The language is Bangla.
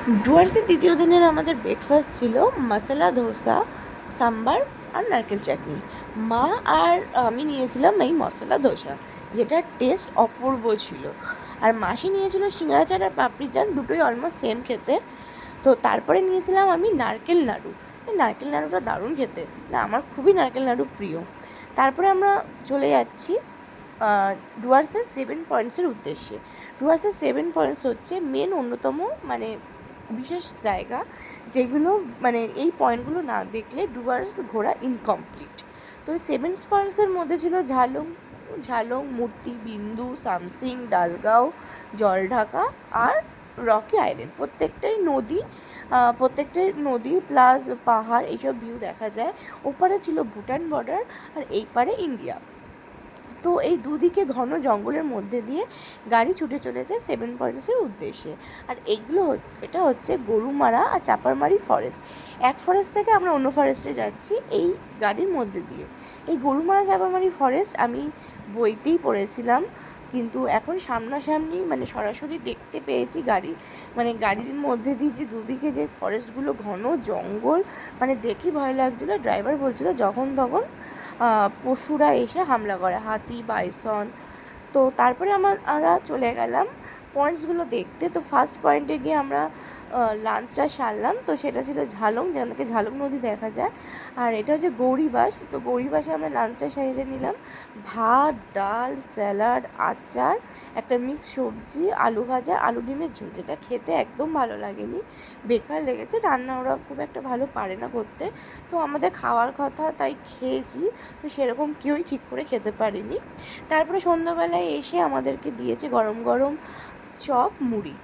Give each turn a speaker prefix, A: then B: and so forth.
A: ডুয়ার্সের দ্বিতীয় দিনের আমাদের ব্রেকফাস্ট ছিল মশলা ধোসা, সাম্বার আর নারকেল চাটনি। মা আর আমি নিয়েছিলাম এই মশলা ধোসা, যেটার টেস্ট অপূর্ব ছিল। আর মাসি নিয়েছিল সিঙ্গারা চাট আর পাপড়ি চাট, দুটোই অলমোস্ট সেম খেতে। তো তারপরে নিয়েছিলাম আমি নারকেল নাড়ু। এই নারকেল নাড়ুটা দারুণ খেতে, না আমার খুবই নারকেল নাড়ু প্রিয়। তারপরে আমরা চলে যাচ্ছি ডুয়ার্সের 7 পয়েন্টসের উদ্দেশ্যে। ডুয়ার্সের 7 পয়েন্টস হচ্ছে মেন অন্যতম মানে বিশেষ জায়গা, যেগুলো মানে এই পয়েন্টগুলো না দেখলে ডুয়ার্স ঘোরা ইনকমপ্লিট। তো এই 7 পয়েন্টসের মধ্যে ছিল ঝালং, মূর্তি, বিন্দু, সামসিং, ডালগাঁও, জলঢাকা আর রকি আইল্যান্ড। প্রত্যেকটাই নদী প্লাস পাহাড়, এইসব ভিউ দেখা যায়। ওপারে ছিল ভুটান বর্ডার আর এই পারে ইন্ডিয়া। তো এই দুদিকে ঘন জঙ্গলের মধ্যে দিয়ে গাড়ি ছুটে চলেছে 7 পয়েন্টসের উদ্দেশ্যে। আর এটা হচ্ছে গরুমারা আর চাপারমারি ফরেস্ট। এক ফরেস্ট থেকে আমরা অন্য ফরেস্টে যাচ্ছি এই গাড়ির মধ্যে দিয়ে। এই গরুমারা চাপারমারি ফরেস্ট আমি বইতেই পড়েছিলাম, কিন্তু এখন সামনাসামনি মানে সরাসরি দেখতে পেয়েছি গাড়ির মধ্যে দিয়ে যে দুদিকে যে ফরেস্টগুলো, ঘন জঙ্গল, মানে দেখি ভয় লাগছিলো। ড্রাইভার বলছিল যখন তখন পশুরা এসে হামলা করে, হাতি, বাইসন। তো তারপরে আমরা চলে গেলাম পয়েন্টসগুলো দেখতে। তো ফার্স্ট পয়েন্টে গিয়ে আমরা লাঞ্চটা সারলাম। তো সেটা ছিল ঝালং, যেখান থেকে ঝালং নদী দেখা যায়। আর এটা হচ্ছে গৌরীবাস। তো গৌরীবাসে আমরা লাঞ্চটা সারিয়ে নিলাম। ভাত, ডাল, স্যালাড, আচার, একটা মিক্স সবজি, আলু ভাজা, আলু ডিমের ঝোল, যেটা খেতে একদম ভালো লাগেনি, বেকার লেগেছে। রান্না ওরা খুব একটা ভালো পারে না করতে। তো আমাদের খাওয়ার কথা, তাই খেয়েছি। তো সেরকম কেউই ঠিক করে খেতে পারেনি। তারপরে সন্ধ্যাবেলায় এসে আমাদেরকে দিয়েছে গরম গরম চপ, মুড়ি।